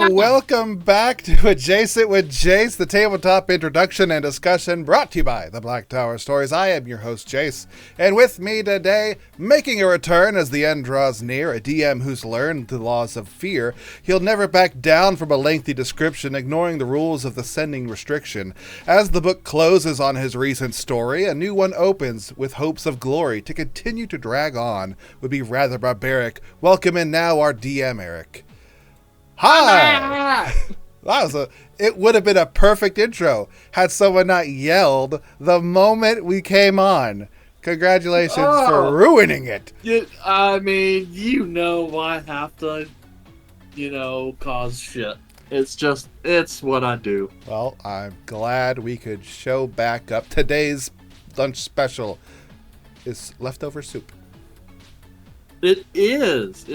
and welcome back to Adjacent with Jace, the tabletop introduction and discussion brought to you by the Black Tower Stories. I am your host, Jace, and with me today, making a return as the end draws near, a DM who's learned the laws of fear. He'll never back down from a lengthy description, ignoring the rules of the sending restriction. As the book closes on his recent story, a new one opens with hopes of glory. To continue to drag on would be rather barbaric. Welcome in now our DM, Eric. Hi! It would have been a perfect intro had someone not yelled the moment we came on. Congratulations for ruining it. I have to, cause shit. It's what I do. Well, I'm glad we could show back up. Today's lunch special is leftover soup. It is.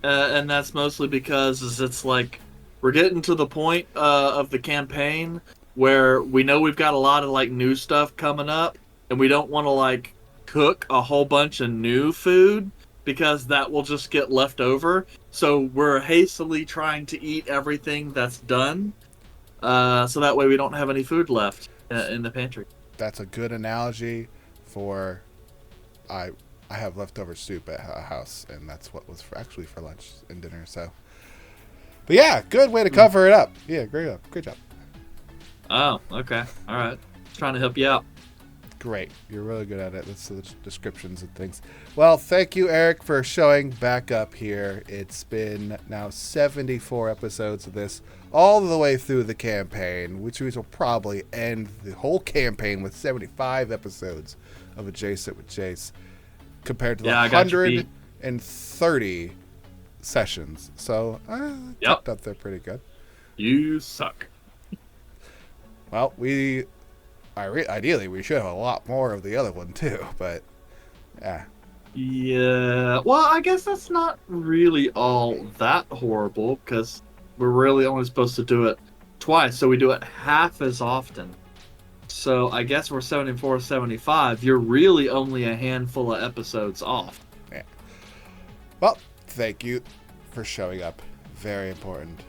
And that's mostly because it's like we're getting to the point of the campaign where we know we've got a lot of like new stuff coming up, and we don't want to like cook a whole bunch of new food because that will just get left over. So we're hastily trying to eat everything that's done, so that way we don't have any food left in the pantry. That's a good analogy for I have leftover soup at a house, and that's what was actually for lunch and dinner. So, but yeah, good way to cover it up. Yeah, great job. Oh, okay, all right. Trying to help you out. Great, you're really good at it. That's the descriptions and things. Well, thank you, Eric, for showing back up here. It's been now 74 episodes of this, all the way through the campaign, which will probably end the whole campaign with 75 episodes of Adjacent with Jace, compared to the 130 sessions. So, kept up there pretty good. You suck. Well, ideally, we should have a lot more of the other one, too, but, yeah. Yeah, well, I guess that's not really all that horrible, because we're really only supposed to do it twice, so we do it half as often. So I guess we're 74, 75. You're really only a handful of episodes off. Yeah. Well, thank you for showing up. Very important.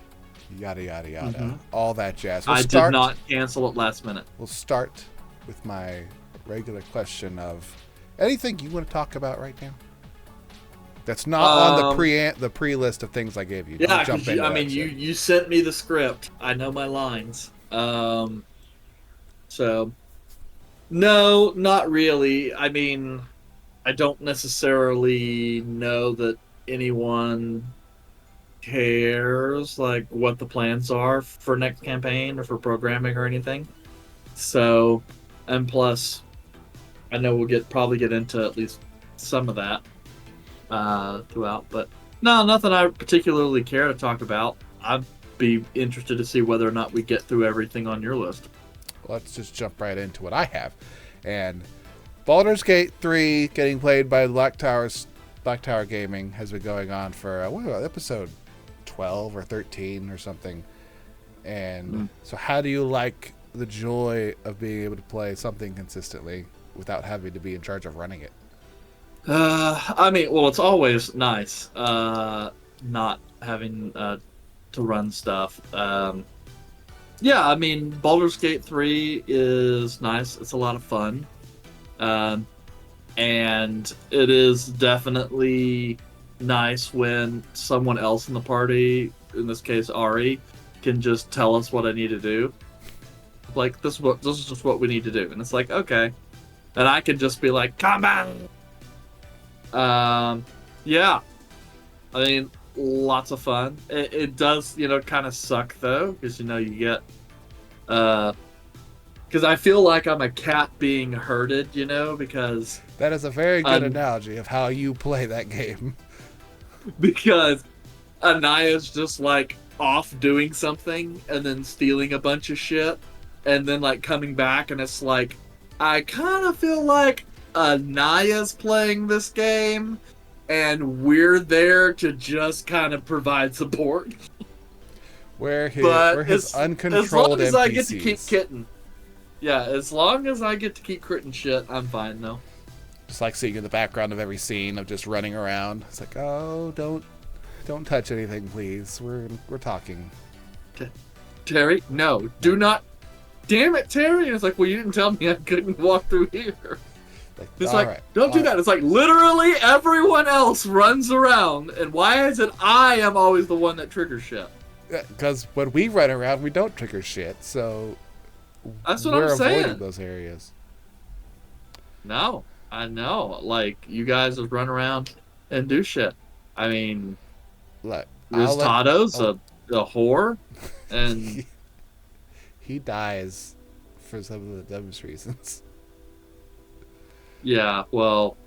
Yada, yada, yada. Mm-hmm. All that jazz. I did not cancel it last minute. We'll start with my regular question of anything you want to talk about right now that's not on the pre list of things I gave you. Yeah, you sent me the script. I know my lines. So, no, not really. I mean, I don't necessarily know that anyone cares, like, what the plans are for next campaign or for programming or anything. So, and plus, I know we'll probably get into at least some of that throughout. But, no, nothing I particularly care to talk about. I'd be interested to see whether or not we get through everything on your list. Let's just jump right into what I have. And Baldur's Gate 3 getting played by Black Tower Gaming has been going on for episode 12 or 13 or something. And so how do you like the joy of being able to play something consistently without having to be in charge of running it? It's always nice not having to run stuff. Yeah, I mean, Baldur's Gate 3 is nice. It's a lot of fun. And it is definitely nice when someone else in the party, in this case Ari, can just tell us what I need to do. Like, this is just what we need to do. And it's like, okay. And I can just be like, come on! Yeah. I mean, lots of fun. It does, kind of suck, though, because, you get... Because I feel like I'm a cat being herded, because... That is a very good analogy of how you play that game. Because Anaya's just, like, off doing something, and then stealing a bunch of shit, and then, like, coming back, and it's like, I kind of feel like Anaya's playing this game, and we're there to just kind of provide support. We're his uncontrolled NPCs. As long as I get to keep kitten. Yeah, as long as I get to keep critting shit, I'm fine, though. Just like seeing in the background of every scene of just running around. It's like, oh, don't Don't touch anything, please. We're talking. Terry, no, do not. Damn it, Terry. And it's like, well, you didn't tell me I couldn't walk through here. It's like, right, don't do that. It's like literally everyone else runs around, and why is it I am always the one that triggers shit? Because when we run around, we don't trigger shit, so that's what I'm saying. We're avoiding those areas. No, I know. Like, you guys just run around and do shit. I mean, Tato's a whore, and he dies for some of the dumbest reasons. Yeah, well,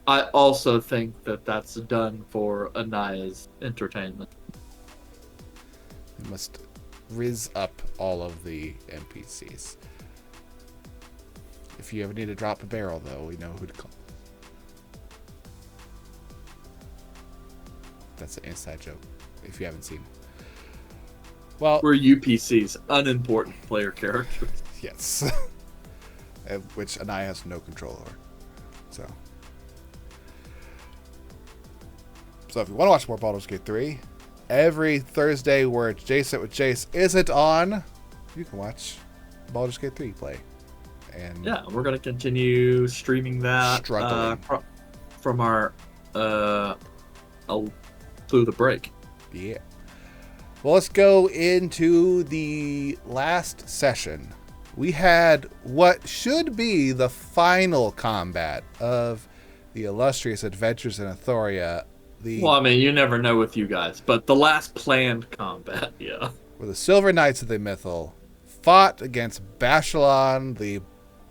I also think that that's done for Anaya's entertainment. We must rizz up all of the NPCs. If you ever need to drop a barrel, though, we know who to call. That's an inside joke, if you haven't seen. Well, we're UPCs, unimportant player characters. Yes. Which Anaya has no control over. So if you want to watch more Baldur's Gate 3, every Thursday where Jace with Jace isn't on, you can watch Baldur's Gate 3 play. And yeah, we're going to continue streaming that from our through the break. Yeah. Well, let's go into the last session. We had what should be the final combat of the illustrious adventures in Athoria. Well, I mean, you never know with you guys, but the last planned combat, yeah. Where the Silver Knights of the Mythal fought against Bashalon, the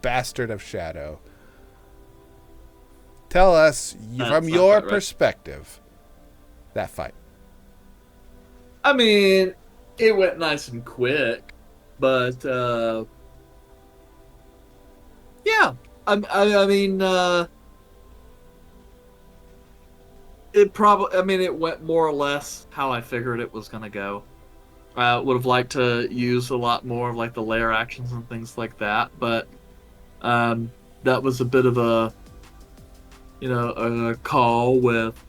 Bastard of Shadow. Tell us, from your perspective, that fight. I mean, it went nice and quick, but yeah, I mean, it went more or less how I figured it was gonna go. I would have liked to use a lot more of like the layer actions and things like that, but that was a bit of a call with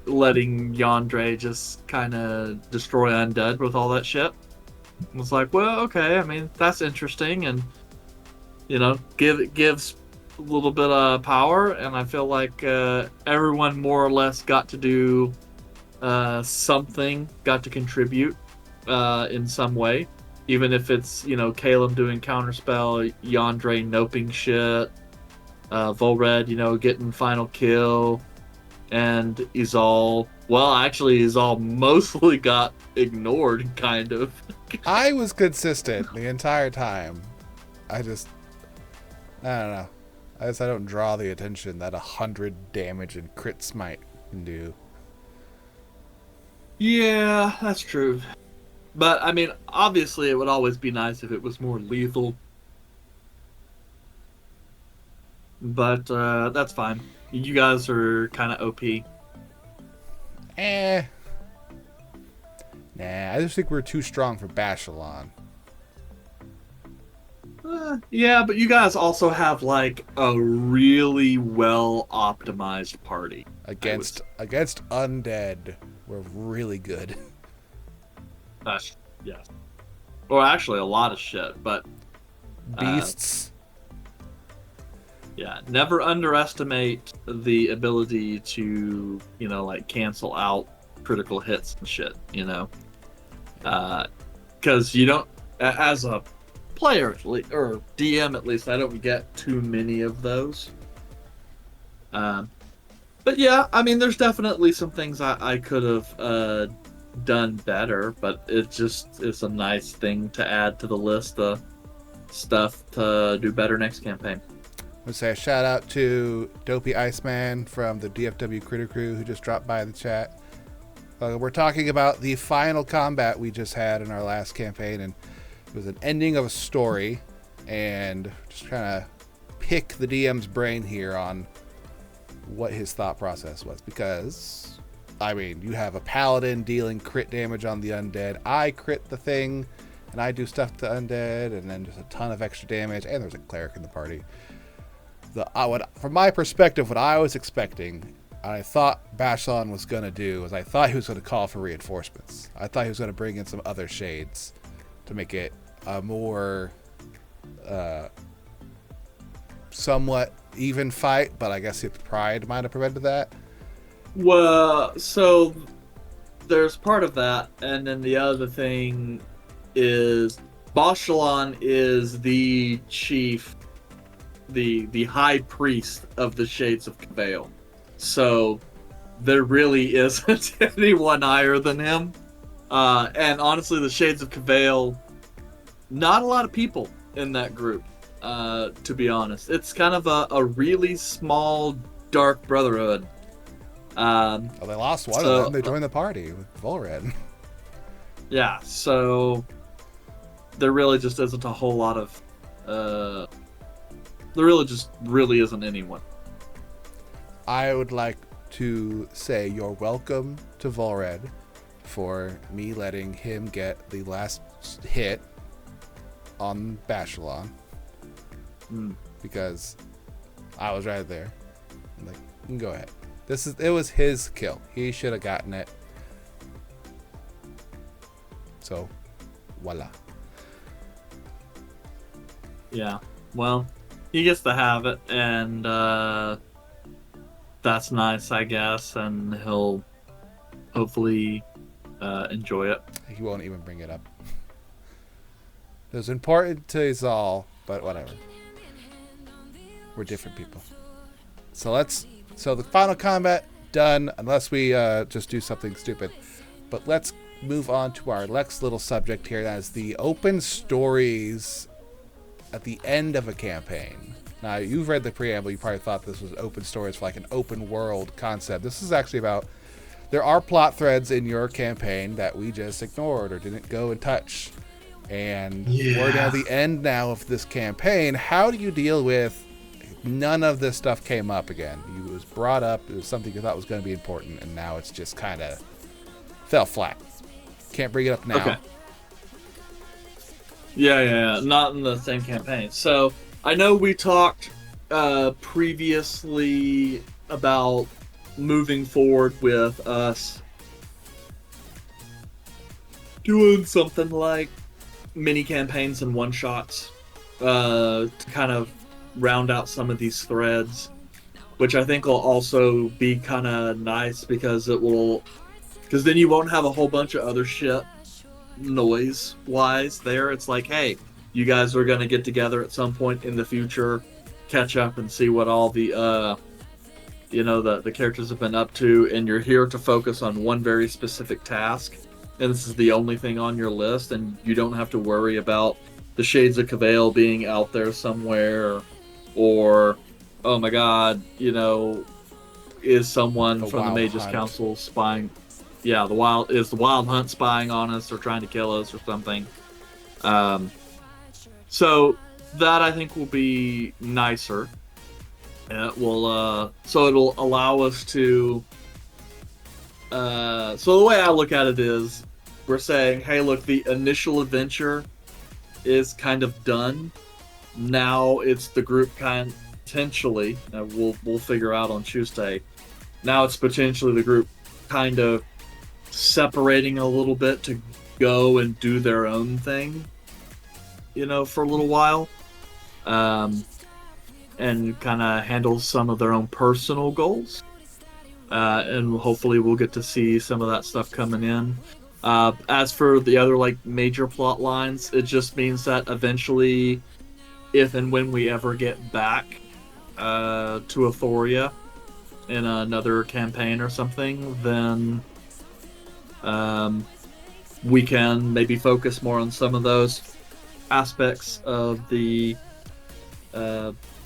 letting Yandere just kind of destroy undead with all that shit. I was like, well, okay, I mean, that's interesting, and it gives a little bit of power, and I feel like everyone more or less got to do something, got to contribute in some way, even if it's Caleb doing counterspell, Yandere noping shit, Volred getting final kill, and Izal mostly got ignored, kind of. I was consistent the entire time. I don't know. I don't draw the attention that 100 damage and crit smite can do. Yeah, that's true. But, I mean, obviously it would always be nice if it was more lethal. But, that's fine. You guys are kind of OP. Nah, I just think we're too strong for Bashalon. Yeah, but you guys also have like a really well optimized party. Against undead, we're really good. Yes. Or actually a lot of shit, but beasts. Yeah, never underestimate the ability to, cancel out critical hits and shit, because you don't, as a player or DM at least, I don't get too many of those. But yeah, I mean, there's definitely some things I could have done better, but it's a nice thing to add to the list of stuff to do better next campaign. I would say a shout out to Dopey Iceman from the DFW Critter Crew who just dropped by the chat. We're talking about the final combat we just had in our last campaign, and it was an ending of a story, and just trying to pick the DM's brain here on what his thought process was, because I mean, you have a paladin dealing crit damage on the undead. I crit the thing, and I do stuff to undead, and then just a ton of extra damage, and there's a cleric in the party. From my perspective, what I was expecting I thought Bashalon was going to do was I thought he was going to call for reinforcements. I thought he was going to bring in some other shades to make it a more somewhat even fight, but I guess his pride might have prevented that. Well, so there's part of that, and then the other thing is Bashalon is the chief, the high priest of the Shades of Cavail. So there really isn't anyone higher than him. And honestly, the Shades of Cavail, not a lot of people in that group, to be honest. It's kind of a really small, dark brotherhood. Well, they lost one of them. They joined the party with Volred. Yeah, so there really just isn't a whole lot of... there really isn't anyone. I would like to say you're welcome to Volred for me letting him get the last hit on Bashalon. Because I was right there. I'm like, you can go ahead. It was his kill. He should have gotten it. So, voila. Yeah, well, he gets to have it, and that's nice, I guess, and he'll hopefully enjoy it. He won't even bring it up. It was important to us all, but whatever. We're different people. So the final combat done, unless we just do something stupid. But let's move on to our next little subject here. That is the open stories at the end of a campaign. Now, you've read the preamble. You probably thought this was open stories for like an open world concept. This is actually about, there are plot threads in your campaign that we just ignored or didn't go and touch. And we're at the end now of this campaign. How do you deal with none of this stuff came up again? It was brought up. It was something you thought was going to be important, and now it's just kind of fell flat. Can't bring it up now. Okay. Yeah. Not in the same campaign. So I know we talked previously about moving forward with us doing something like mini campaigns and one shots to kind of round out some of these threads, which I think will also be kind of nice because then you won't have a whole bunch of other shit noise wise there. It's like, hey, you guys are going to get together at some point in the future, catch up and see what all the the characters have been up to, and you're here to focus on one very specific task, and this is the only thing on your list, and you don't have to worry about the Shades of Cavail being out there somewhere, or oh my god, is someone from the Mages Council spying? Yeah, the Wild Hunt spying on us or trying to kill us or something. So that I think will be nicer. It will so it'll allow us to. So the way I look at it is, we're saying, hey, look, the initial adventure is kind of done. Now it's the group potentially. We'll figure out on Tuesday. Now it's potentially the group kind of separating a little bit to go and do their own thing, for a little while, and kind of handle some of their own personal goals, and hopefully we'll get to see some of that stuff coming in. As for the other major plot lines, it just means that eventually, if and when we ever get back to Euphoria in another campaign or something, then we can maybe focus more on some of those aspects of the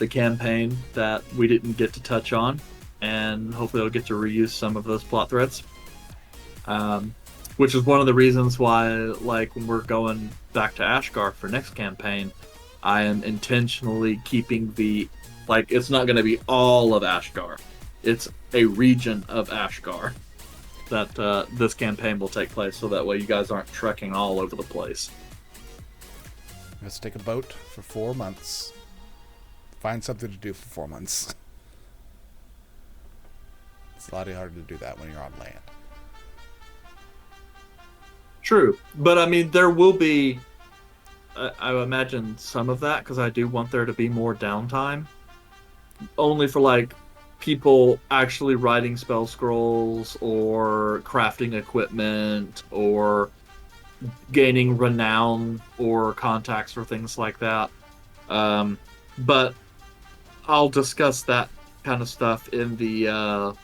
campaign that we didn't get to touch on, and hopefully I'll get to reuse some of those plot threads. Which is one of the reasons why, when we're going back to Ashgar for next campaign, I am intentionally keeping it's not going to be all of Ashgar. It's a region of Ashgar that this campaign will take place, so that way you guys aren't trekking all over the place. Let's take a boat for 4 months. Find something to do for 4 months. It's a lot harder to do that when you're on land. True, but I mean, there will be. I imagine some of that because I do want there to be more downtime, only for like people actually writing spell scrolls or crafting equipment or gaining renown or contacts or things like that. But I'll discuss that kind of stuff in the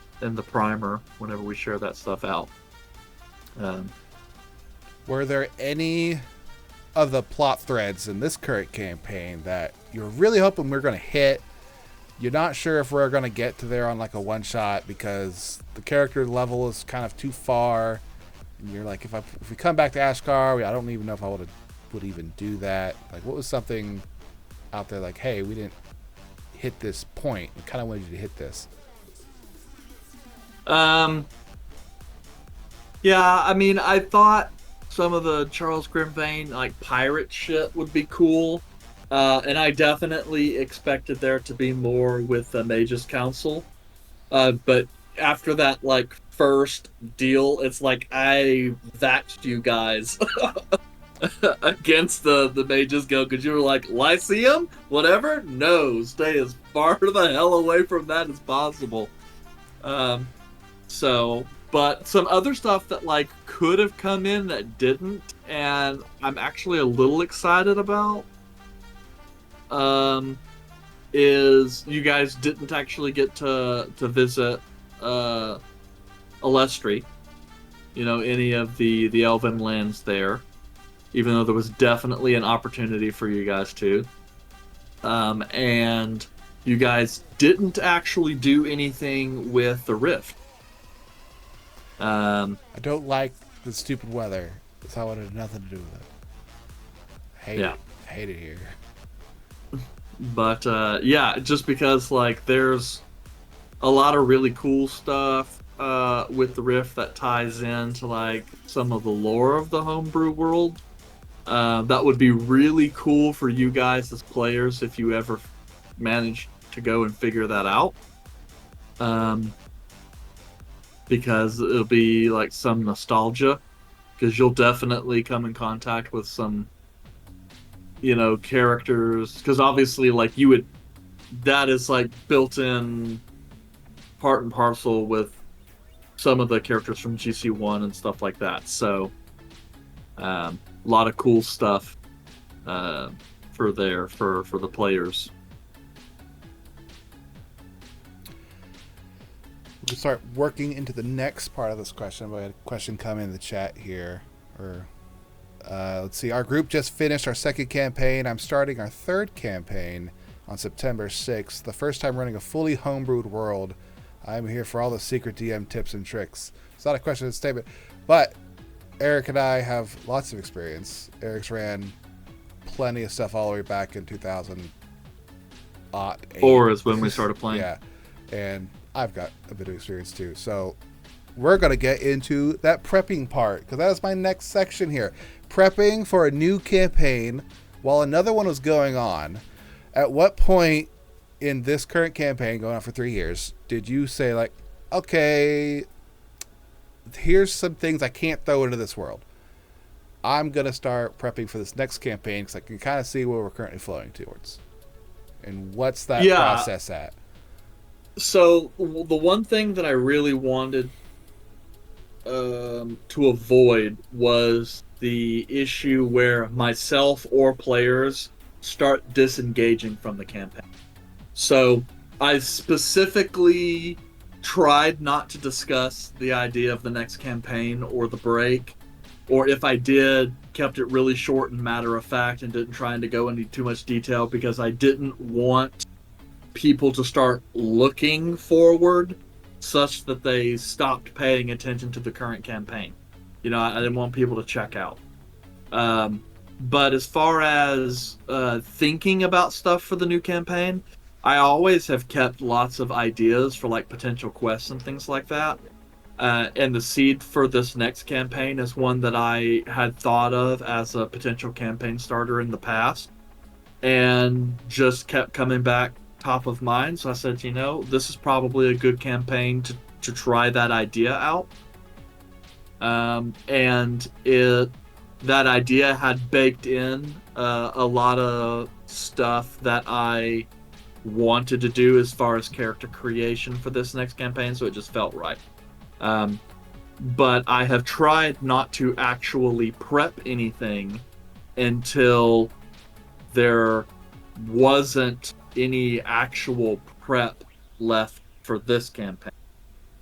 primer whenever we share that stuff out. Were there any of the plot threads in this current campaign that you're really hoping we're going to hit? You're not sure if we're going to get to there on like a one shot because the character level is kind of too far. And you're like, if we come back to Ashkar, I don't even know if I would even do that. Like, what was something out there like, hey, we didn't hit this point. We kind of wanted you to hit this. Yeah, I mean, I thought some of the Charles Grimvane like pirate shit would be cool, and I definitely expected there to be more with the Mages Council. But after that like first deal, it's like I vaxxed you guys against the Mages Guild because you were like Lyceum, whatever. No, stay as far the hell away from that as possible. But some other stuff that like could have come in that didn't, and I'm actually a little excited about, is you guys didn't actually get to visit Alestri, any of the Elven lands there, even though there was definitely an opportunity for you guys to. And you guys didn't actually do anything with the Rift. I don't like the stupid weather. That's how it had nothing to do with it. Hate it here. But yeah, just because like there's a lot of really cool stuff with the Rift that ties into like some of the lore of the homebrew world. That would be really cool for you guys as players if you ever manage to go and figure that out. Because it'll be like some nostalgia, because you'll definitely come in contact with some, characters, because obviously like that is like built in part and parcel with some of the characters from GC1 and stuff like that. So a lot of cool stuff for the players. We'll start working into the next part of this question. We had a question come in the chat here. Let's see. Our group just finished our second campaign. I'm starting our third campaign on September 6th. The first time running a fully homebrewed world. I'm here for all the secret DM tips and tricks. It's not a question, it's a statement. But Eric and I have lots of experience. Eric's ran plenty of stuff all the way back in 2008. Or is when we started playing. Yeah. And I've got a bit of experience too. So we're going to get into that prepping part, because that is my next section here. Prepping for a new campaign while another one was going on. At what point in this current campaign, going on for 3 years, did you say like, okay, here's some things I can't throw into this world. I'm going to start prepping for this next campaign because I can kind of see where we're currently flowing towards. And what's that process at? So the one thing that I really wanted to avoid was the issue where myself or players start disengaging from the campaign. So I specifically tried not to discuss the idea of the next campaign or the break, or if I did, kept it really short and matter of fact and didn't try to go into too much detail, because I didn't want people to start looking forward such that they stopped paying attention to the current campaign. I didn't want people to check out. But as far as thinking about stuff for the new campaign, I always have kept lots of ideas for like potential quests and things like that. And the seed for this next campaign is one that I had thought of as a potential campaign starter in the past, and just kept coming back top of mind. So I said, this is probably a good campaign to try that idea out. And that idea had baked in a lot of stuff that I wanted to do as far as character creation for this next campaign, so it just felt right. But I have tried not to actually prep anything until there wasn't any actual prep left for this campaign.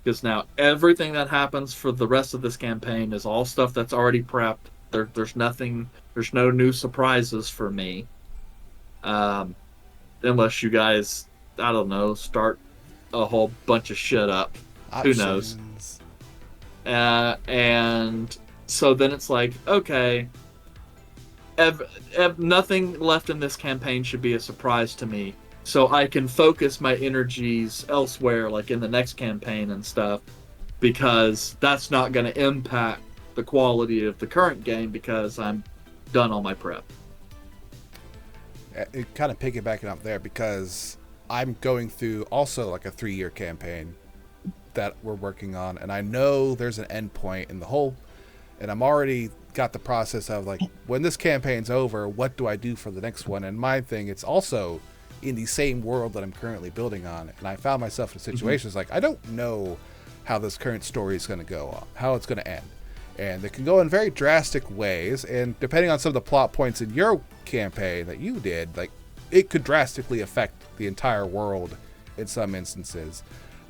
Because now everything that happens for the rest of this campaign is all stuff that's already prepped. There's no new surprises for me. Unless you guys, I don't know, start a whole bunch of shit up. Options. Who knows? And so then it's like, okay, nothing left in this campaign should be a surprise to me. So I can focus my energies elsewhere, like in the next campaign and stuff, because that's not going to impact the quality of the current game because I'm done all my prep. It kind of piggybacking up there because I'm going through also like a 3-year campaign that we're working on, and I know there's an end point in the whole, and I'm already got the process of like, when this campaign's over, what do I do for the next one? And my thing, it's also in the same world that I'm currently building on, and I found myself in situations like, I don't know how this current story is going to go on, how it's going to end, and it can go in very drastic ways, and depending on some of the plot points in your campaign that you did, like, it could drastically affect the entire world in some instances.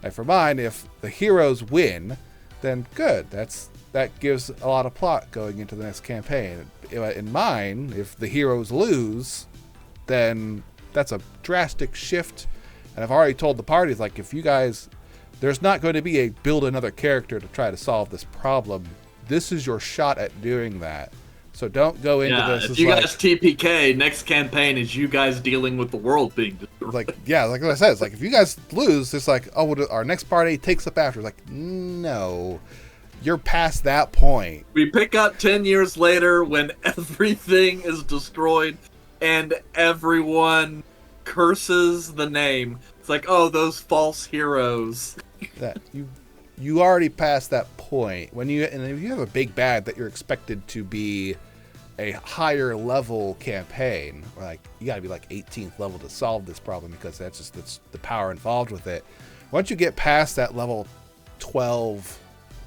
Like for mine, if the heroes win, then good, that gives a lot of plot going into the next campaign. In mine, if the heroes lose, then that's a drastic shift. And I've already told the parties, like, if you guys, there's not going to be a build another character to try to solve this problem. This is your shot at doing that. So don't go into this. If you guys TPK, next campaign is you guys dealing with the world being destroyed. Like, yeah, like I said, it's like if you guys lose, it's like, oh, well, our next party takes up after. It's like, no, you're past that point. We pick up 10 years later when everything is destroyed and everyone curses the name. It's like, oh, those false heroes. That you already passed that point. And if you have a big bad that you're expected to be a higher level campaign, like you got to be like 18th level to solve this problem, because that's the power involved with it. Once you get past that level 12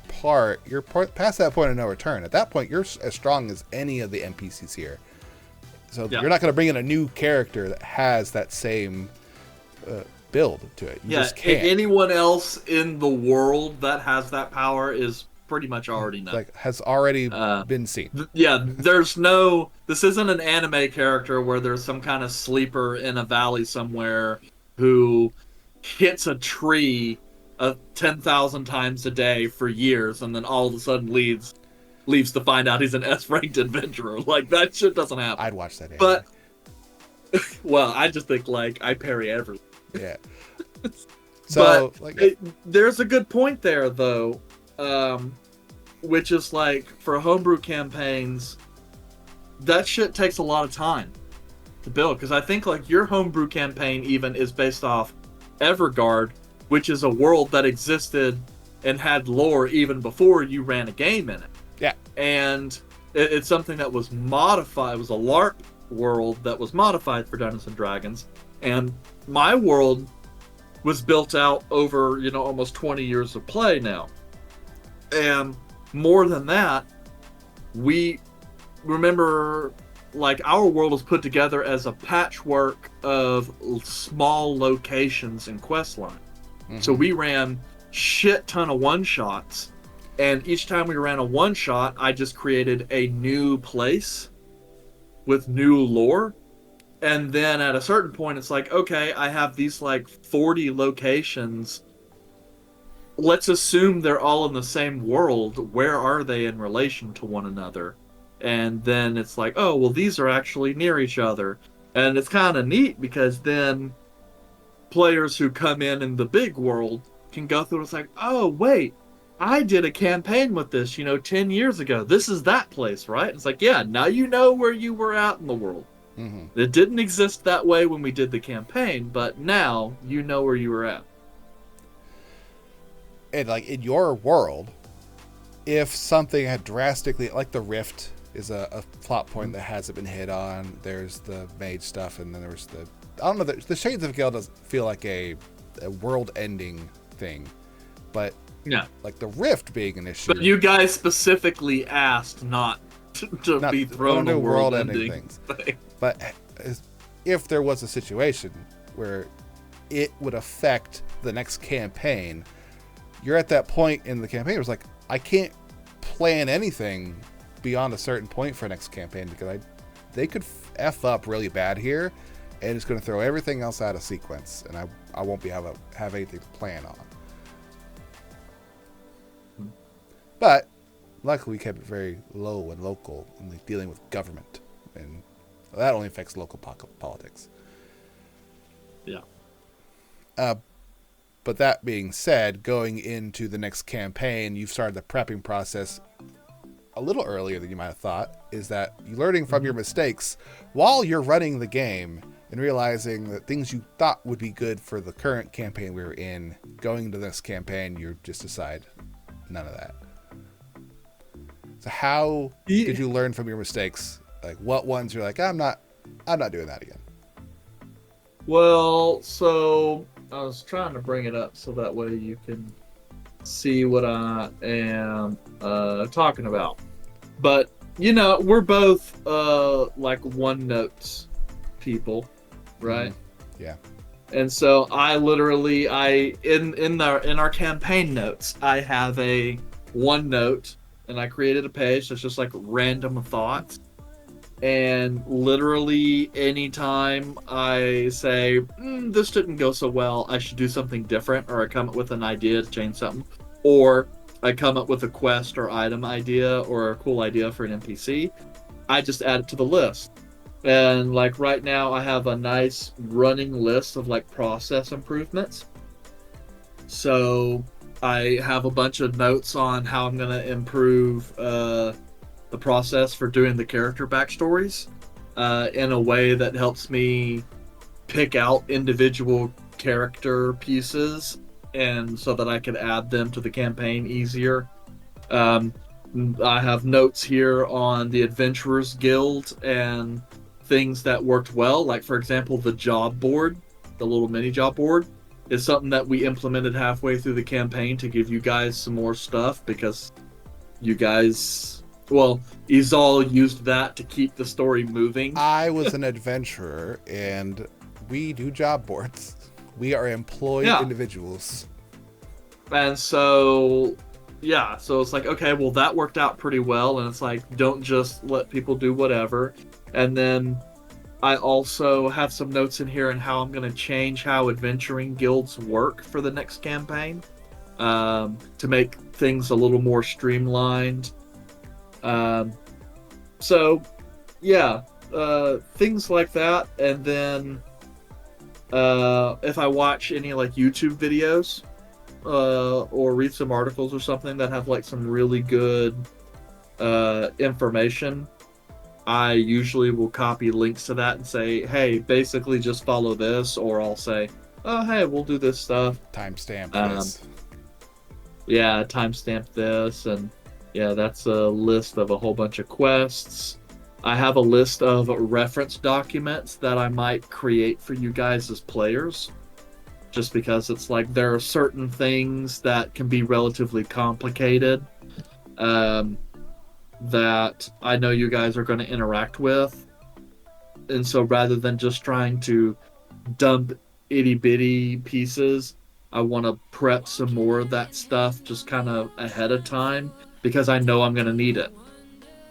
part, you're past that point of no return. At that point, you're as strong as any of the NPCs here. So you're not going to bring in a new character that has that same build to it. You just can't. Anyone else in the world that has that power is pretty much already known. Like, has already been seen. This isn't an anime character where there's some kind of sleeper in a valley somewhere who hits a tree 10,000 times a day for years and then all of a sudden leaves to find out he's an S-ranked adventurer. Like, that shit doesn't happen. I'd watch that anime. But, well, I just think, like, I parry everything. Yeah. So, there's a good point there, though, which is, like, for homebrew campaigns, that shit takes a lot of time to build. Because I think, like, your homebrew campaign even is based off Everguard, which is a world that existed and had lore even before you ran a game in it. Yeah. And it's something that was modified. It was a LARP world that was modified for Dungeons & Dragons. And my world was built out over, almost 20 years of play now. And more than that, we remember, like, our world was put together as a patchwork of small locations and quest lines. Mm-hmm. So we ran shit ton of one-shots, and each time we ran a one-shot, I just created a new place with new lore. And then at a certain point, it's like, okay, I have these, like, 40 locations. Let's assume they're all in the same world. Where are they in relation to one another? And then it's like, oh, well, these are actually near each other. And it's kind of neat because then players who come in the big world can go through and it's like, oh, wait, I did a campaign with this, 10 years ago. This is that place, right? It's like, yeah, now you know where you were at in the world. Mm-hmm. It didn't exist that way when we did the campaign, but now you know where you were at. and like in your world, if something had drastically, like the Rift is a plot point that hasn't been hit on. There's the mage stuff, and then there's the, I don't know, the Shades of Gale doesn't feel like a world-ending thing, but yeah, like the Rift being an issue. But you guys specifically asked not to not, be thrown a world-ending things. thing. But if there was a situation where it would affect the next campaign, you're at that point in the campaign where it's like, I can't plan anything beyond a certain point for next campaign because they could F up really bad here, and it's going to throw everything else out of sequence, and I won't be have anything to plan on. But luckily we kept it very low and local in like dealing with government, and that only affects local politics. Yeah. But that being said, going into the next campaign, you've started the prepping process a little earlier than you might have thought. Is that you're learning from your mistakes while you're running the game and realizing that things you thought would be good for the current campaign we were in, going into this campaign, you just decide none of that. So how did you learn from your mistakes? Like what ones you're like, I'm not doing that again. Well, so I was trying to bring it up so that way you can see what I am talking about. But, you know, we're both like one notes people, right? Yeah. And so I literally in our campaign notes, I have a OneNote, and I created a page that's just like random thoughts. And literally anytime I say, this didn't go so well, I should do something different, or I come up with an idea to change something, or I come up with a quest or item idea or a cool idea for an NPC, I just add it to the list. And like right now I have a nice running list of like process improvements. So I have a bunch of notes on how I'm going to improve the process for doing the character backstories in a way that helps me pick out individual character pieces, and so that I can add them to the campaign easier. I have notes here on the Adventurers Guild and things that worked well, like for example the job board, the little mini job board is something that we implemented halfway through the campaign to give you guys some more stuff, because you guys, well, Izal used that to keep the story moving. I was an adventurer, and we do job boards. We are employed individuals. And so, yeah, so it's like, okay, well, that worked out pretty well, and it's like, don't just let people do whatever. And then I also have some notes in here on how I'm going to change how adventuring guilds work for the next campaign, to make things a little more streamlined. So, yeah, things like that. And then if I watch any like YouTube videos or read some articles or something that have like some really good information, I usually will copy links to that and say, hey, basically just follow this, or I'll say, oh, hey, we'll do this stuff. Timestamp this. Yeah, timestamp this, and yeah, that's a list of a whole bunch of quests. I have a list of reference documents that I might create for you guys as players, just because it's like there are certain things that can be relatively complicated that I know you guys are going to interact with. And so rather than just trying to dump itty-bitty pieces, I want to prep some more of that stuff just kind of ahead of time, because I know I'm going to need it.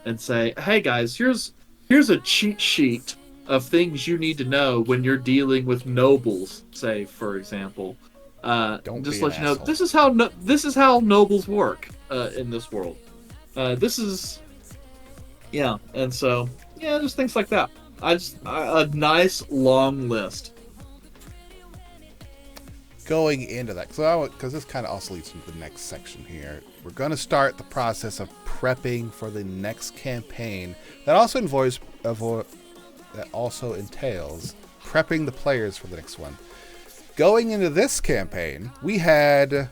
And say, hey guys, here's a cheat sheet of things you need to know when you're dealing with nobles, say, for example. Just let you know, this is how nobles work in this world. And so, yeah, just things like that. A nice long list. Going into that, because this kind of also leads into the next section here. We're going to start the process of prepping for the next campaign. That also entails prepping the players for the next one. Going into this campaign, we had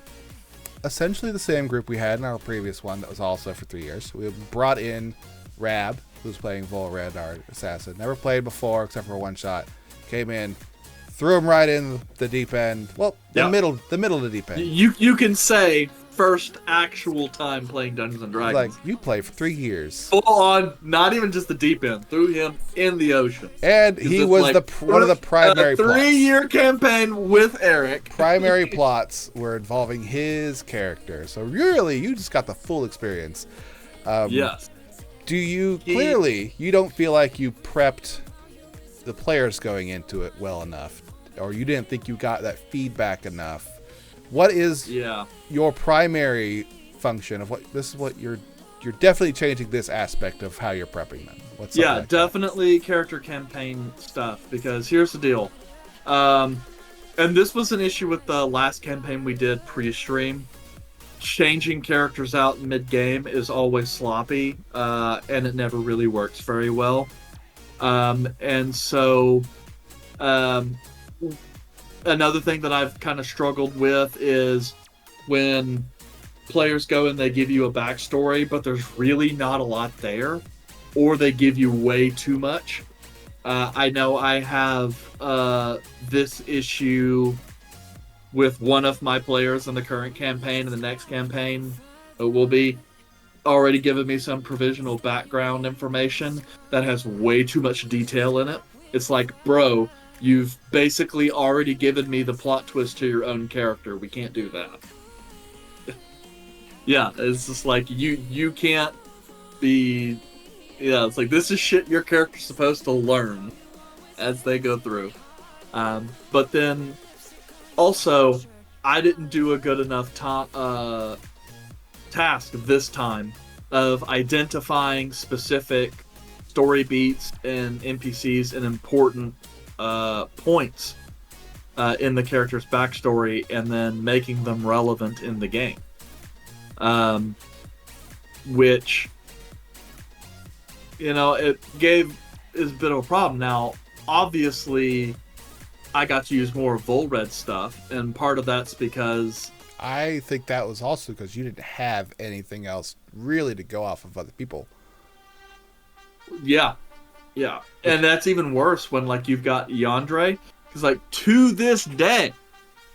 essentially the same group we had in our previous one that was also for 3 years. We brought in Rab, who's playing Vol Red, our assassin. Never played before except for one shot. Came in, threw him right in the deep end. Well, the middle of the deep end. You can say first actual time playing Dungeons and Dragons. Like, you played for 3 years. Full on, not even just the deep end. Threw him in the ocean. And he was like one of the primary plots. 3-year campaign with Eric. Primary plots were involving his character. So really, you just got the full experience. Yes. Do you, clearly, you don't feel like you prepped the players going into it well enough, or you didn't think you got that feedback enough. What is your primary function of what this is what you're definitely changing this aspect of how you're prepping them? What's like definitely character campaign stuff, because here's the deal. And this was an issue with the last campaign we did pre-stream. Changing characters out mid-game is always sloppy, and it never really works very well. And so another thing that I've kind of struggled with is when players go and they give you a backstory, but there's really not a lot there, or they give you way too much. I know I have this issue with one of my players in the current campaign, and the next campaign will be already given me some provisional background information that has way too much detail in it. It's like, bro, you've basically already given me the plot twist to your own character. We can't do that. Yeah, it's just like, you can't be... Yeah, it's like, this is shit your character's supposed to learn as they go through. But then, also, I didn't do a good enough task this time of identifying specific story beats and NPCs and important points in the character's backstory, and then making them relevant in the game. Which, is a bit of a problem. Now, obviously, I got to use more Volred stuff, and part of that's because... I think that was also because you didn't have anything else really to go off of other people. Yeah. And that's even worse when, like, you've got Yandere. Because, like, to this day,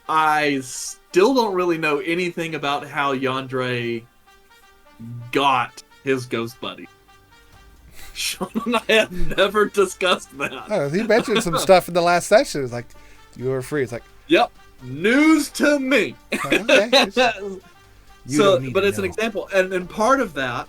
I still don't really know anything about how Yandere got his ghost buddy. Sean and I have never discussed that. Oh, he mentioned some stuff in the last session. It's like, you were free. It's like, yep, news to me. Okay. But it's an example, and part of that,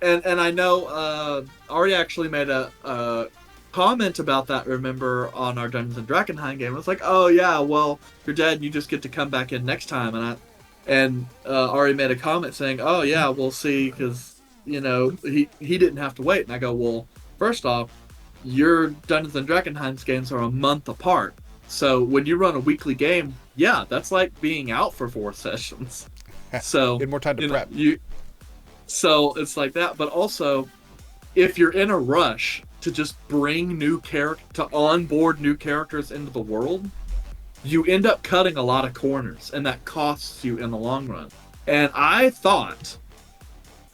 and I know Ari actually made a comment about that. Remember, on our Dungeons and Drachenheim game, it was like, oh yeah, well, you're dead, and you just get to come back in next time, and Ari made a comment saying, oh yeah, we'll see, because he didn't have to wait. And I go, well, first off, your Dungeons and Drachenheim games are a month apart. So when you run a weekly game, yeah, that's like being out for 4 sessions. So you had more time to prep. So it's like that. But also, if you're in a rush to just bring to onboard new characters into the world, you end up cutting a lot of corners, and that costs you in the long run. And I thought,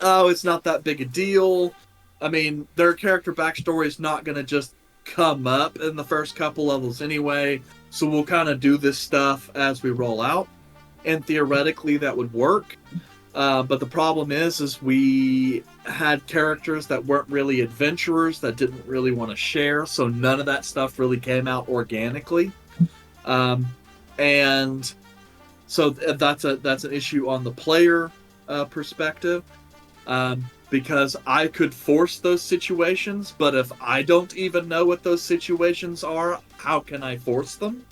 oh, it's not that big a deal. I mean, their character backstory is not going to just come up in the first couple levels anyway, so we'll kind of do this stuff as we roll out. And theoretically, that would work. But the problem is we had characters that weren't really adventurers, that didn't really want to share, so none of that stuff really came out organically. And so that's an issue on the player perspective. Because I could force those situations, but if I don't even know what those situations are, how can I force them?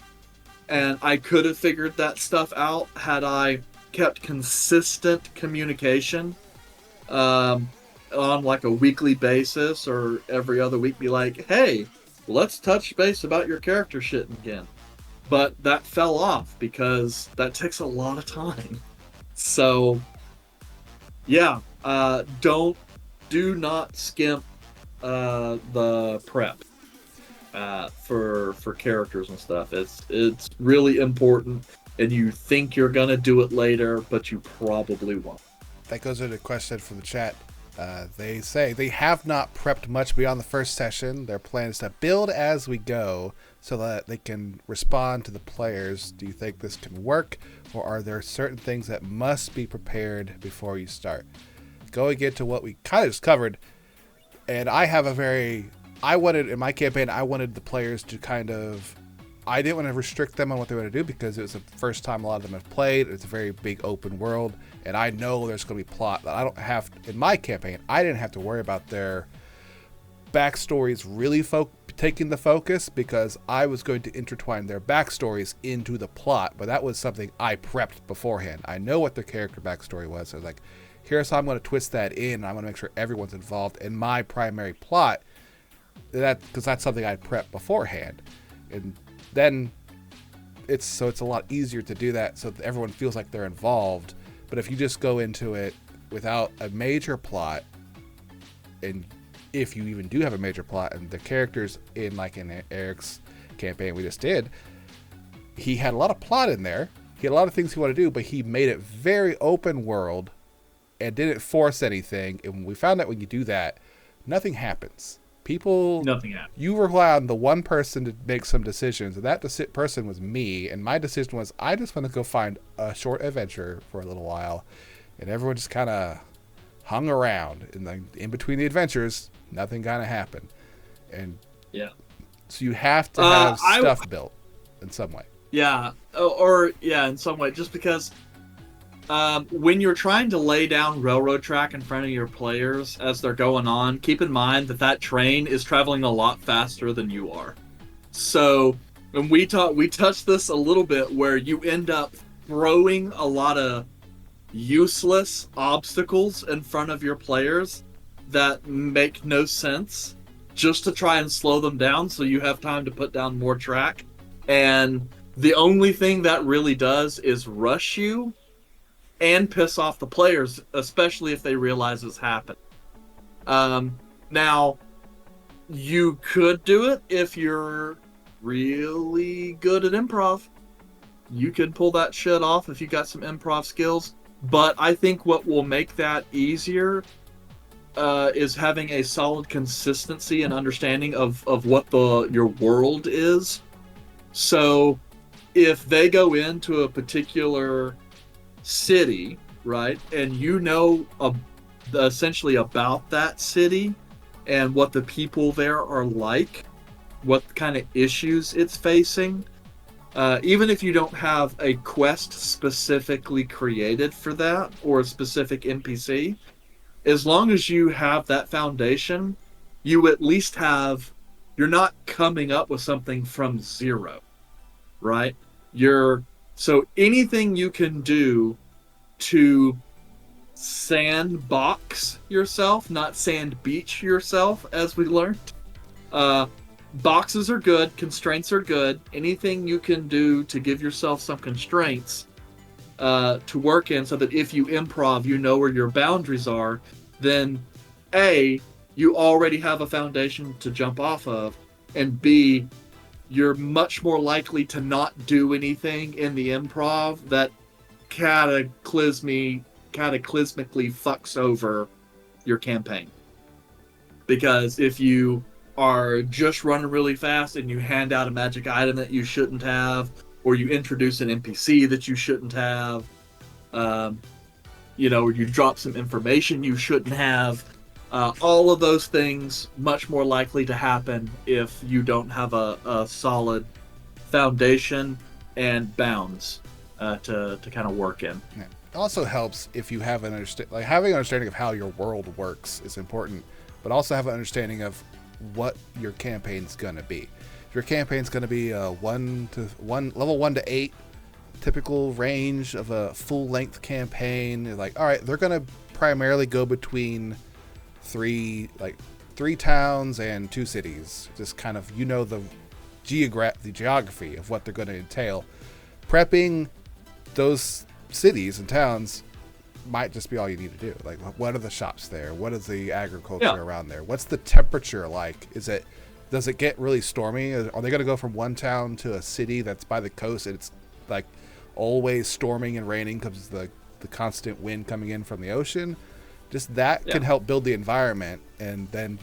And I could have figured that stuff out had I kept consistent communication on like a weekly basis, or every other week be like, hey, let's touch base about your character shit again. But that fell off because that takes a lot of time. So, yeah. Do not skimp the prep for characters and stuff. It's really important. and you think you're gonna do it later, but you probably won't. That goes into a question from the chat. They say they have not prepped much beyond the first session. Their plan is to build as we go so that they can respond to the players. Do you think this can work, or are there certain things that must be prepared before you start? Going into what we kind of just covered, and I wanted, in my campaign, I wanted the players to I didn't want to restrict them on what they want to do because it was the first time a lot of them have played. It's a very big open world, and I know there's going to be plot that I don't have in my campaign. I didn't have to worry about their backstories really taking the focus because I was going to intertwine their backstories into the plot, but that was something I prepped beforehand. I know what their character backstory was. So I was like, here's how I'm going to twist that in. I'm going to make sure everyone's involved in my primary plot, because that's something I prepped beforehand. And then it's a lot easier to do that so that everyone feels like they're involved. But if you just go into it without a major plot, and if you even do have a major plot, and the characters in Eric's campaign we just did, he had a lot of plot in there. He had a lot of things he wanted to do, but he made it very open world and didn't force anything. And we found that when you do that, nothing happens. Nothing happens. You rely on the one person to make some decisions, and that person was me. And my decision was, I just want to go find a short adventure for a little while, and everyone just kind of hung around. And in between the adventures, nothing kind of happened. And yeah, so you have to have stuff built in some way. Yeah, or in some way, just because. When you're trying to lay down railroad track in front of your players as they're going on, keep in mind that train is traveling a lot faster than you are. So when we touched this a little bit, where you end up throwing a lot of useless obstacles in front of your players that make no sense, just to try and slow them down so you have time to put down more track. And the only thing that really does is rush you and piss off the players, especially if they realize it's happened. Now, you could do it if you're really good at improv. You could pull that shit off if you got some improv skills. But I think what will make that easier is having a solid consistency and understanding of what your world is. So if they go into a particular city, right, and you know essentially about that city and what the people there are like, what kind of issues it's facing, even if you don't have a quest specifically created for that or a specific NPC, as long as you have that foundation, you at least you're not coming up with something from zero, right? So anything you can do to sandbox yourself, not sand beach yourself, as we learned. Boxes are good, constraints are good. Anything you can do to give yourself some constraints to work in, so that if you improv, you know where your boundaries are, then A, you already have a foundation to jump off of, and B, you're much more likely to not do anything in the improv that cataclysmically fucks over your campaign. Because if you are just running really fast and you hand out a magic item that you shouldn't have, or you introduce an NPC that you shouldn't have, or you drop some information you shouldn't have, all of those things much more likely to happen if you don't have a solid foundation and bounds to kind of work in. Yeah. It also helps if you have having an understanding of how your world works is important, but also have an understanding of what your campaign's going to be. If your campaign's going to be level 1 to 8, typical range of a full-length campaign, you're like, all right, they're going to primarily go between three towns and 2 cities. Just kind of, the geography of what they're going to entail. Prepping those cities and towns might just be all you need to do. Like, what are the shops there? What is the agriculture around there? What's the temperature like? Does it get really stormy? Are they going to go from one town to a city that's by the coast and it's like always storming and raining because the constant wind coming in from the ocean. Just that can help build the environment, and then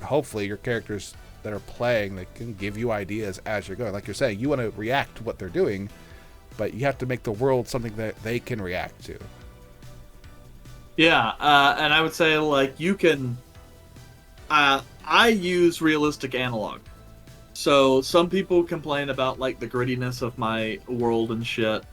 hopefully your characters that are playing, they can give you ideas as you're going. Like you're saying, you want to react to what they're doing, but you have to make the world something that they can react to. Yeah, and I would say, like, you can... I use realistic analog. So some people complain about, like, the grittiness of my world and shit.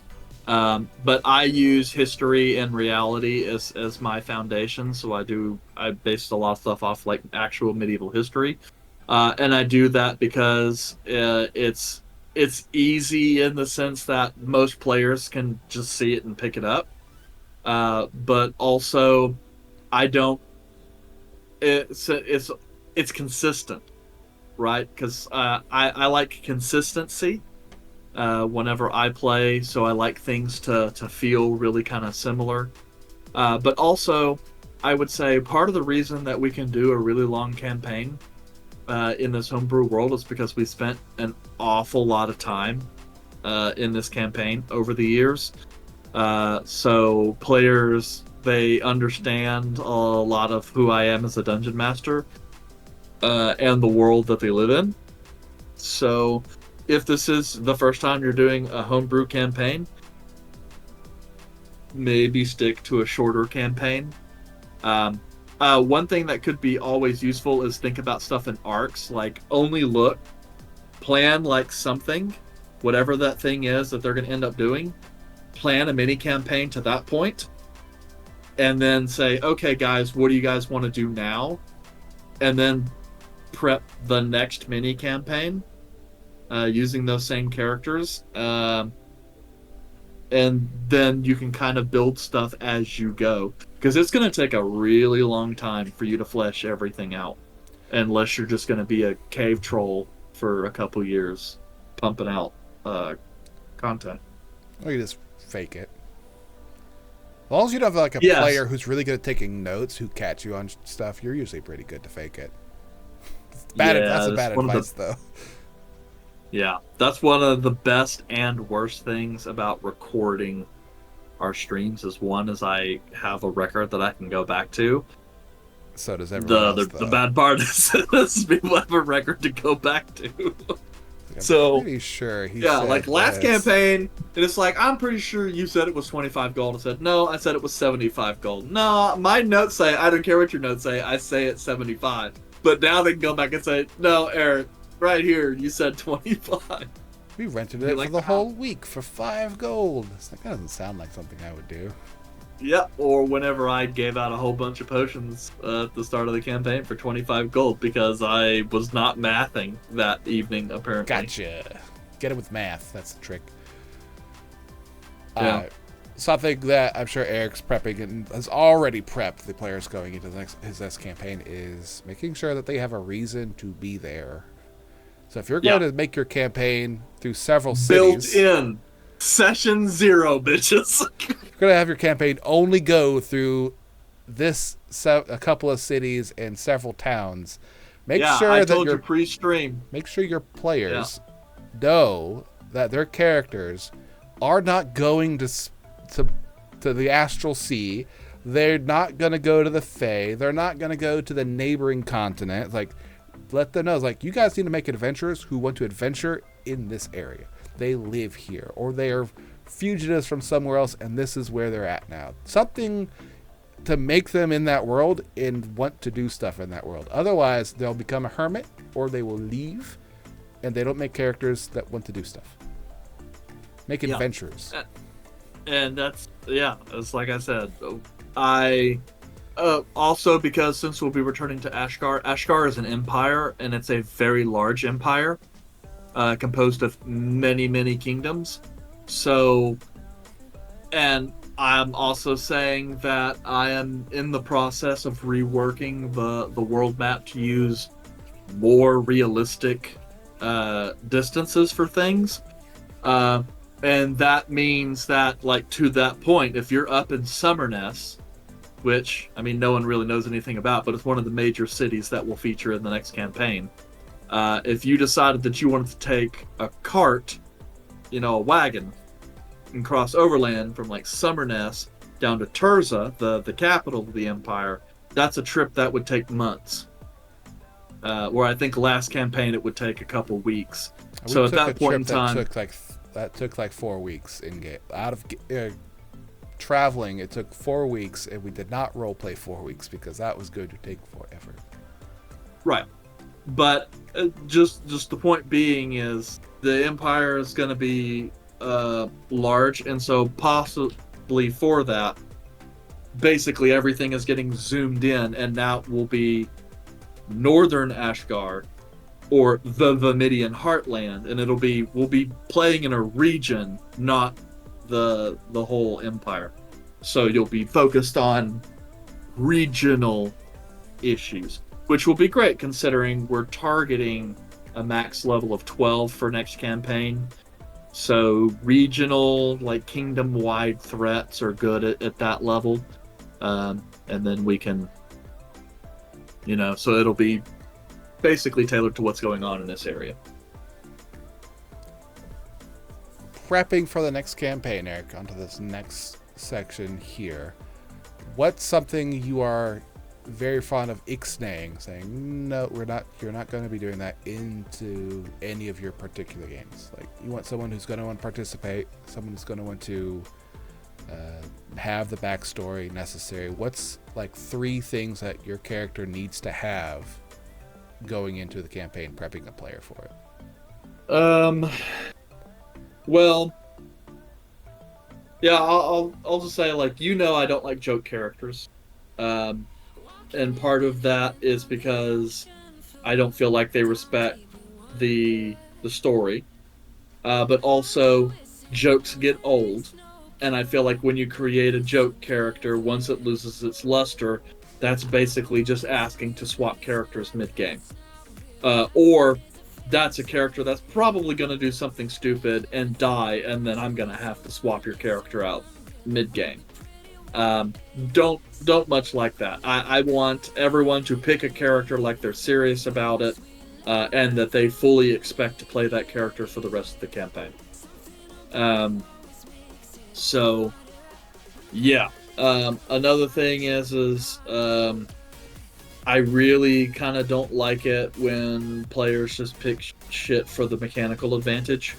But I use history and reality as my foundation. So I based a lot of stuff off, like, actual medieval history. And I do that because it's easy in the sense that most players can just see it and pick it up. But also, I don't. It's consistent, right? Because I like consistency whenever I play, so I like things to feel really kind of similar. But also, I would say part of the reason that we can do a really long campaign in this homebrew world is because we spent an awful lot of time in this campaign over the years. So players, they understand a lot of who I am as a dungeon master and the world that they live in. So if this is the first time you're doing a homebrew campaign, maybe stick to a shorter campaign. One thing that could be always useful is think about stuff in arcs, like only plan like something, whatever that thing is that they're going to end up doing, plan a mini campaign to that point, and then say, okay guys, what do you guys want to do now? And then prep the next mini campaign using those same characters. And then you can kind of build stuff as you go. Because it's going to take a really long time for you to flesh everything out. Unless you're just going to be a cave troll for a couple years pumping out content. Or you just fake it. As long as you don't have like a player who's really good at taking notes, who catch you on stuff, you're usually pretty good to fake it. That's a bad advice, though. Yeah, that's one of the best and worst things about recording our streams. Is one is I have a record that I can go back to. So does everyone else, the bad part is people have a record to go back to. I'm pretty sure he said like last campaign, and it's like, I'm pretty sure you said it was 25 gold. I said, no, I said it was 75 gold. No, my notes say, I don't care what your notes say, I say it's 75. But now they can go back and say, no, Eric, right here, you said 25. We rented it for the whole week for 5 gold. It's like, that doesn't sound like something I would do. Yeah, or whenever I gave out a whole bunch of potions at the start of the campaign for 25 gold because I was not mathing that evening, apparently. Gotcha. Get it with math. That's the trick. Yeah. Something that I'm sure Eric's prepping and has already prepped the players going into his next campaign is making sure that they have a reason to be there. So if you're going to make your campaign through several cities... Built in. Session 0, bitches. You're going to have your campaign only go through a couple of cities and several towns. Make sure that you pre-stream. Make sure your players know that their characters are not going to the Astral Sea. They're not going to go to the Fae. They're not going to go to the neighboring continent. Like, let them know. It's like, you guys need to make adventurers who want to adventure in this area. They live here, or they are fugitives from somewhere else, and this is where they're at now. Something to make them in that world and want to do stuff in that world. Otherwise, they'll become a hermit, or they will leave, and they don't make characters that want to do stuff. Make adventurers. And it's like I said. I also, because since we'll be returning to Ashgar is an empire, and it's a very large empire. Composed of many, many kingdoms. So, and I'm also saying that I am in the process of reworking the world map to use more realistic distances for things. And that means that, like, to that point, if you're up in Summerness, which, I mean, no one really knows anything about, but it's one of the major cities that will feature in the next campaign. If you decided that you wanted to take a cart, a wagon, and cross overland from like Summerness down to Terza, the capital of the Empire, that's a trip that would take months. Where I think last campaign it would take a couple weeks. So at that point in time, that took like 4 weeks in game. Out of traveling, it took 4 weeks, and we did not role play 4 weeks because that was going to take forever. Right, but just the point being is the Empire is going to be large, and so possibly for that, basically everything is getting zoomed in, and now it will be Northern Ashgar or the Vamidian Heartland, and we'll be playing in a region, not the whole Empire. So you'll be focused on regional issues, which will be great considering we're targeting a max level of 12 for next campaign. So regional, like kingdom-wide threats are good at that level. And then we can, so it'll be basically tailored to what's going on in this area. Prepping for the next campaign, Eric, onto this next section here. What's something you are very fond of ixnaying, saying, no, you're not going to be doing that into any of your particular games? Like, you want someone who's going to want to participate, someone who's going to want to have the backstory necessary. What's like 3 things that your character needs to have going into the campaign, prepping a player for it? Well, yeah, I'll just say, like, I don't like joke characters. And part of that is because I don't feel like they respect the story. But also, jokes get old. And I feel like when you create a joke character, once it loses its luster, that's basically just asking to swap characters mid-game. Or that's a character that's probably going to do something stupid and die, and then I'm going to have to swap your character out mid-game. Don't much like that. I want everyone to pick a character like they're serious about it, and that they fully expect to play that character for the rest of the campaign. So, yeah. Another thing is I really kind of don't like it when players just pick shit for the mechanical advantage.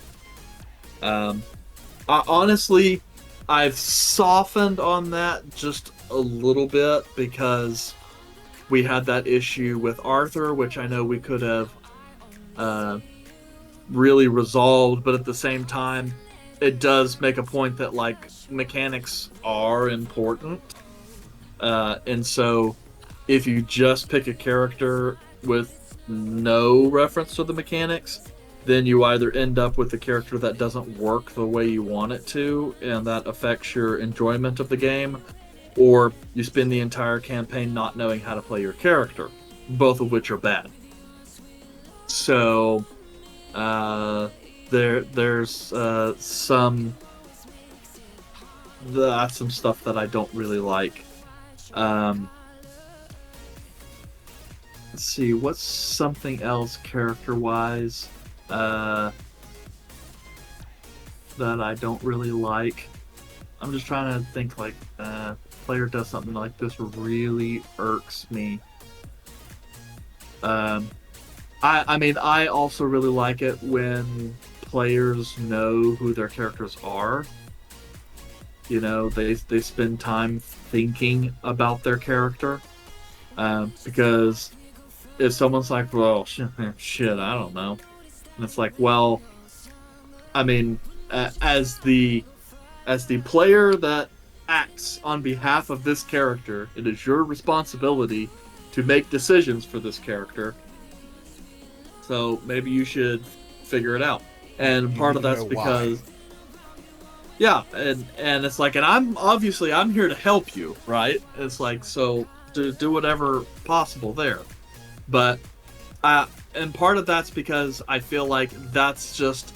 Honestly, I've softened on that just a little bit because we had that issue with Arthur, which I know we could have really resolved, but at the same time, it does make a point that, like, mechanics are important. And so if you just pick a character with no reference to the mechanics, then you either end up with a character that doesn't work the way you want it to, and that affects your enjoyment of the game, or you spend the entire campaign not knowing how to play your character, both of which are bad. So, there's some stuff that I don't really like. Let's see, what's something else character-wise that I don't really like? I'm just trying to think, like, player does something like this really irks me. I mean, I also really like it when players know who their characters are. They spend time thinking about their character. Because if someone's like, well, shit, I don't know. And it's like, well, I mean, as the player that acts on behalf of this character, it is your responsibility to make decisions for this character. So maybe you should figure it out. And part of that's because, yeah, and it's like, and I'm here to help you, right? It's like, so do whatever possible there. But and part of that's because I feel like that's just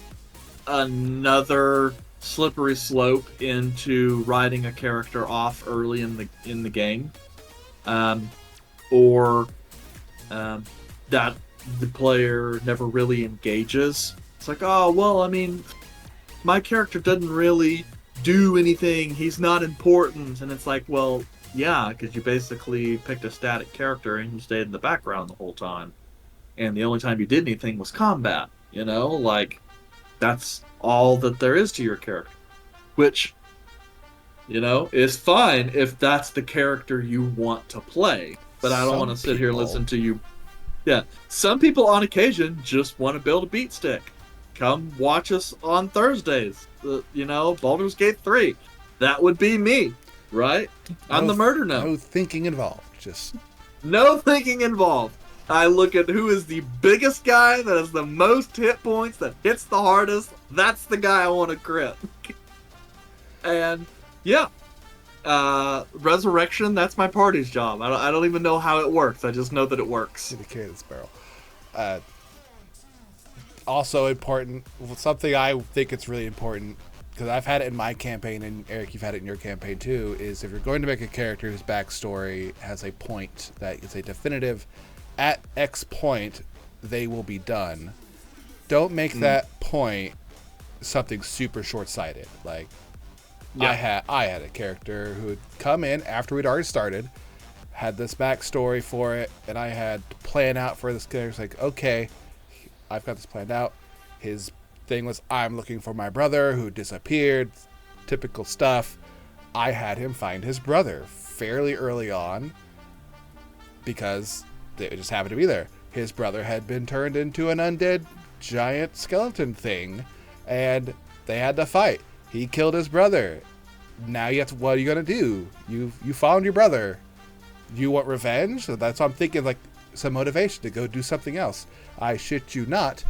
another slippery slope into writing a character off early in the game, or that the player never really engages. It's like, oh well, I mean, my character doesn't really do anything. He's not important. And it's like, well, yeah, because you basically picked a static character and you stayed in the background the whole time. And the only time you did anything was combat. Like, that's all that there is to your character. Which, is fine if that's the character you want to play. But I don't want to sit here and listen to you. Yeah, some people on occasion just want to build a beat stick. Come watch us on Thursdays. Baldur's Gate 3. That would be me, right? I'm the murder node. No thinking involved. Just no thinking involved. I look at who is the biggest guy that has the most hit points, that hits the hardest. That's the guy I want to crit. And yeah, Resurrection. That's my party's job. I don't even know how it works. I just know that it works. The Cannon Sparrow. Also important, something I think it's really important, because I've had it in my campaign, and Eric, you've had it in your campaign too, is if you're going to make a character whose backstory has a point that is a definitive, at X point, they will be done. Don't make that point something super short-sighted. Like, yeah. I had a character who would come in after we'd already started, had this backstory for it, and I had to plan out for this character. It's like, okay, I've got this planned out. His thing was, I'm looking for my brother who disappeared. Typical stuff. I had him find his brother fairly early on because they just happened to be there. His brother had been turned into an undead giant skeleton thing, and they had to fight. He killed his brother. Now what are you gonna do? You found your brother. You want revenge? So that's what I'm thinking, like some motivation to go do something else. I shit you not.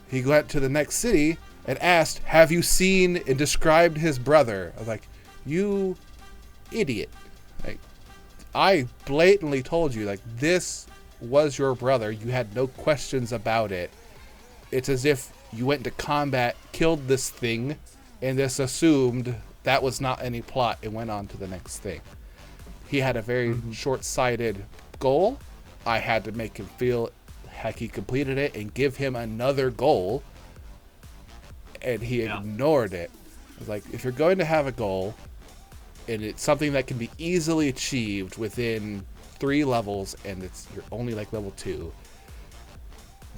He went to the next city and asked, have you seen and described his brother? I was like, you idiot. Like, I blatantly told you, like, this was your brother. You had no questions about it. It's as if you went into combat, killed this thing, and just assumed that was not any plot and went on to the next thing. He had a very short-sighted goal. I had to make him feel like he completed it and give him another goal, and he ignored it. I was like, if you're going to have a goal and it's something that can be easily achieved within 3 levels and you're only like level 2,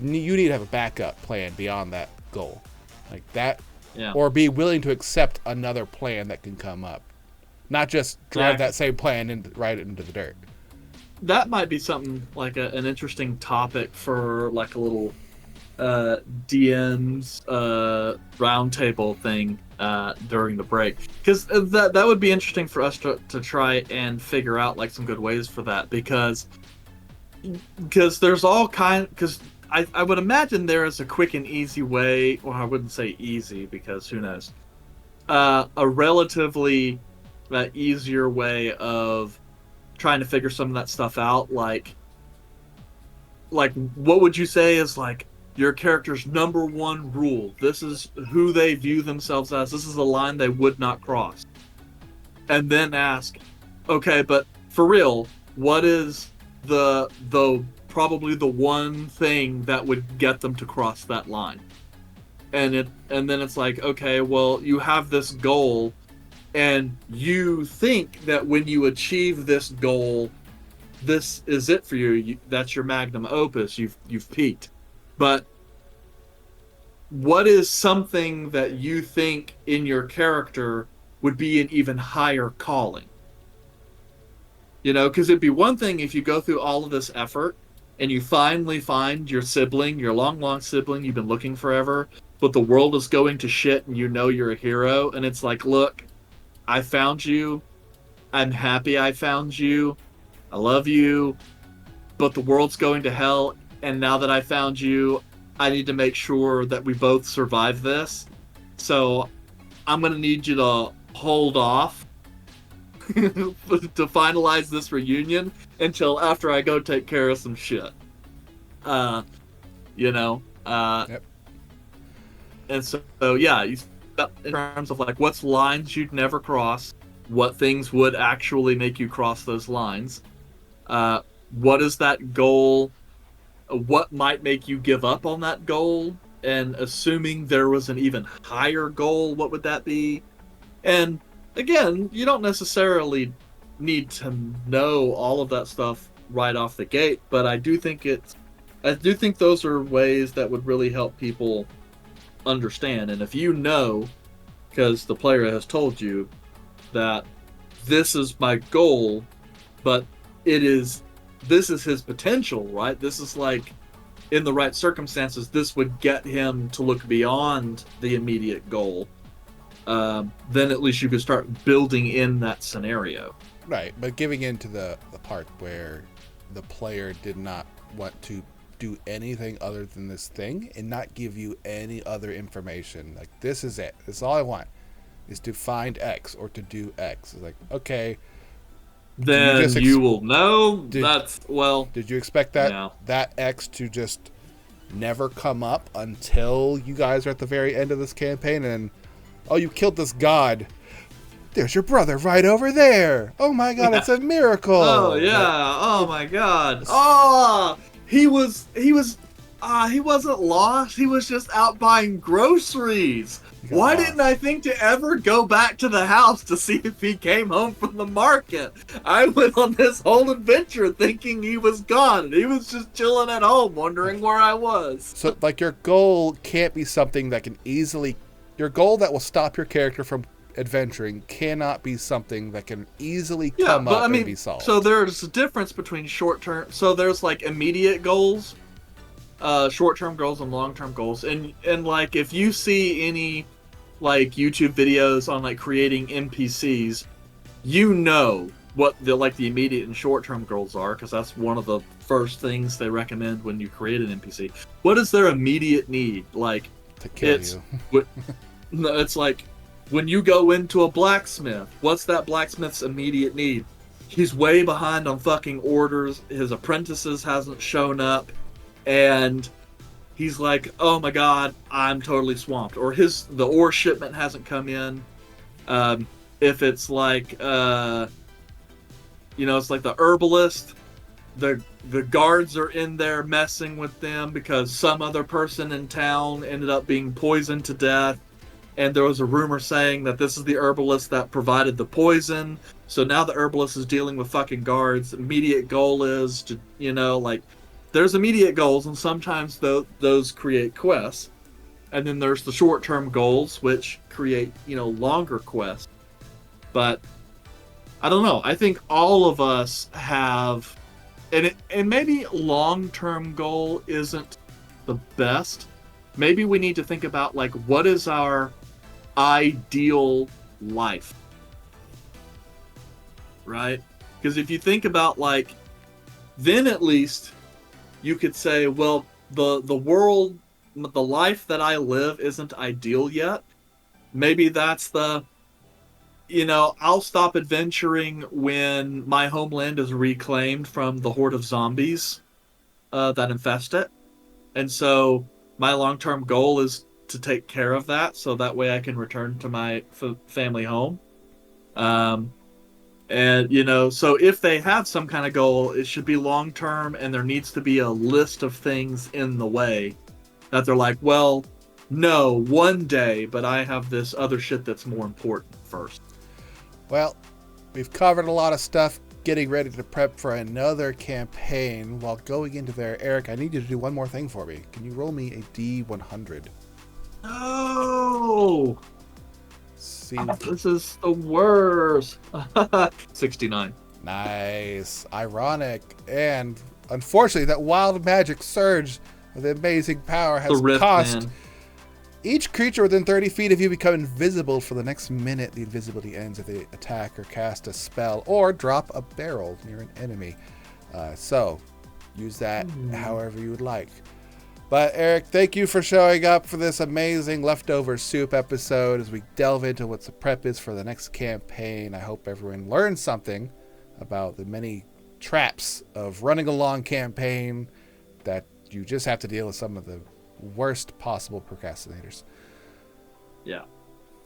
you need to have a backup plan beyond that goal. Like that, or be willing to accept another plan that can come up. Not just drive that same plan right into the dirt. That might be something like an interesting topic for like a little DM's roundtable thing during the break, because that would be interesting for us to try and figure out like some good ways for that, because there's all because I would imagine there is a quick and easy way, or I wouldn't say easy because who knows, a relatively easier way of trying to figure some of that stuff out. Like what would you say is like your character's number one rule? This is who they view themselves as. This is a line they would not cross. And then ask, okay, but for real, what is the probably the one thing that would get them to cross that line? And then it's like, okay, well, you have this goal, and you think that when you achieve this goal, this is it for you. That's your magnum opus. You've peaked. But what is something that you think in your character would be an even higher calling? Because it'd be one thing if you go through all of this effort and you finally find your sibling, your long sibling you've been looking forever, but the world is going to shit and you're a hero, and it's like, look, I found you. I'm happy I found you. I love you. But the world's going to hell, and now that I found you, I need to make sure that we both survive this. So I'm going to need you to hold off to finalize this reunion until after I go take care of some shit. Yep. And so yeah, in terms of like what's lines you'd never cross, what things would actually make you cross those lines, what is that goal, what might make you give up on that goal, and assuming there was an even higher goal, what would that be? And again, you don't necessarily need to know all of that stuff right off the gate, but I do think those are ways that would really help people understand. And if you know, because the player has told you that this is my goal, but this is his potential, right? This is like, in the right circumstances, this would get him to look beyond the immediate goal. Then at least you could start building in that scenario. Right, but giving into the part where the player did not want to do anything other than this thing and not give you any other information. Like, this is it. This is all I want, is to find X or to do X. It's like, okay. Then you will know. Did you expect that X to just never come up until you guys are at the very end of this campaign and, oh, you killed this god. There's your brother right over there. Oh my god, it's a miracle. Oh yeah. Oh my god. Oh, he wasn't lost. He was just out buying groceries. Why didn't I think to ever go back to the house to see if he came home from the market? I went on this whole adventure thinking he was gone, and he was just chilling at home wondering where I was. So, like, your goal can't be something that can easily... Your goal that will stop your character from adventuring cannot be something that can easily come up and be solved. So there's a difference between short-term... So there's, like, immediate goals, short-term goals, and long-term goals. And like, if you see any... like YouTube videos on like creating NPCs, you know what the immediate and short-term goals are, because that's one of the first things they recommend when you create an NPC. What is their immediate need? Like, to kill you. It's like when you go into a blacksmith, what's that blacksmith's immediate need? He's way behind on fucking orders. His apprentices hasn't shown up, and he's like, oh my god, I'm totally swamped. Or the ore shipment hasn't come in. If it's like, it's like the herbalist, the guards are in there messing with them because some other person in town ended up being poisoned to death. And there was a rumor saying that this is the herbalist that provided the poison. So now the herbalist is dealing with fucking guards. Immediate goal is to, there's immediate goals, and sometimes those create quests. And then there's the short-term goals, which create, longer quests. But I don't know. I think all of us have, and maybe long-term goal isn't the best. Maybe we need to think about, like, what is our ideal life? Right? Because if you think about, like, then at least you could say, well, the world, the life that I live isn't ideal yet. Maybe that's I'll stop adventuring when my homeland is reclaimed from the horde of zombies that infest it. And so my long-term goal is to take care of that, so that way I can return to my family home. So if they have some kind of goal, it should be long-term, and there needs to be a list of things in the way that they're like, well, no, one day, but I have this other shit that's more important first. Well, we've covered a lot of stuff, getting ready to prep for another campaign. While going into there, Eric, I need you to do one more thing for me. Can you roll me a D100? No! This is the worst. 69. Nice. Ironic. And unfortunately, that wild magic surge with amazing power has cost each creature within 30 feet of you become invisible for the next minute. The invisibility ends if they attack or cast a spell or drop a barrel near an enemy. So use that however you would like. But Eric, thank you for showing up for this amazing leftover soup episode as we delve into what the prep is for the next campaign. I hope everyone learns something about the many traps of running a long campaign, that you just have to deal with some of the worst possible procrastinators. Yeah.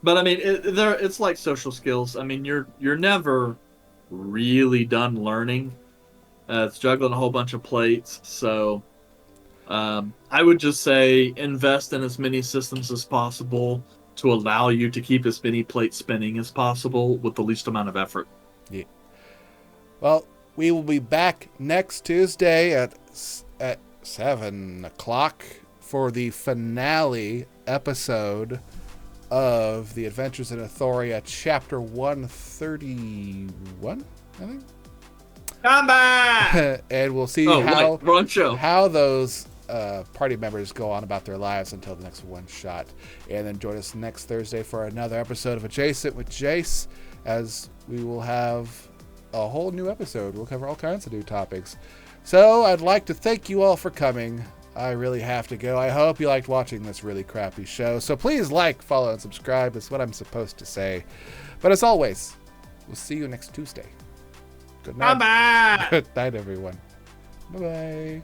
But I mean, it's like social skills. I mean, you're never really done learning. It's juggling a whole bunch of plates, so I would just say invest in as many systems as possible. to allow you to keep as many plates spinning as possible with the least amount of effort. Yeah. Well, we will be back next Tuesday at 7 o'clock for the finale episode of The Adventures in Athoria, Chapter 131, I think. Combat! And we'll see how those party members go on about their lives until the next one shot. And then join us next Thursday for another episode of Adjacent with Jace, as we will have a whole new episode. We'll cover all kinds of new topics. So I'd like to thank you all for coming. I really have to go. I hope you liked watching this really crappy show. So please like, follow, and subscribe. That's what I'm supposed to say. But as always, we'll see you next Tuesday. Good night. Bye-bye. Good night, everyone. Bye-bye.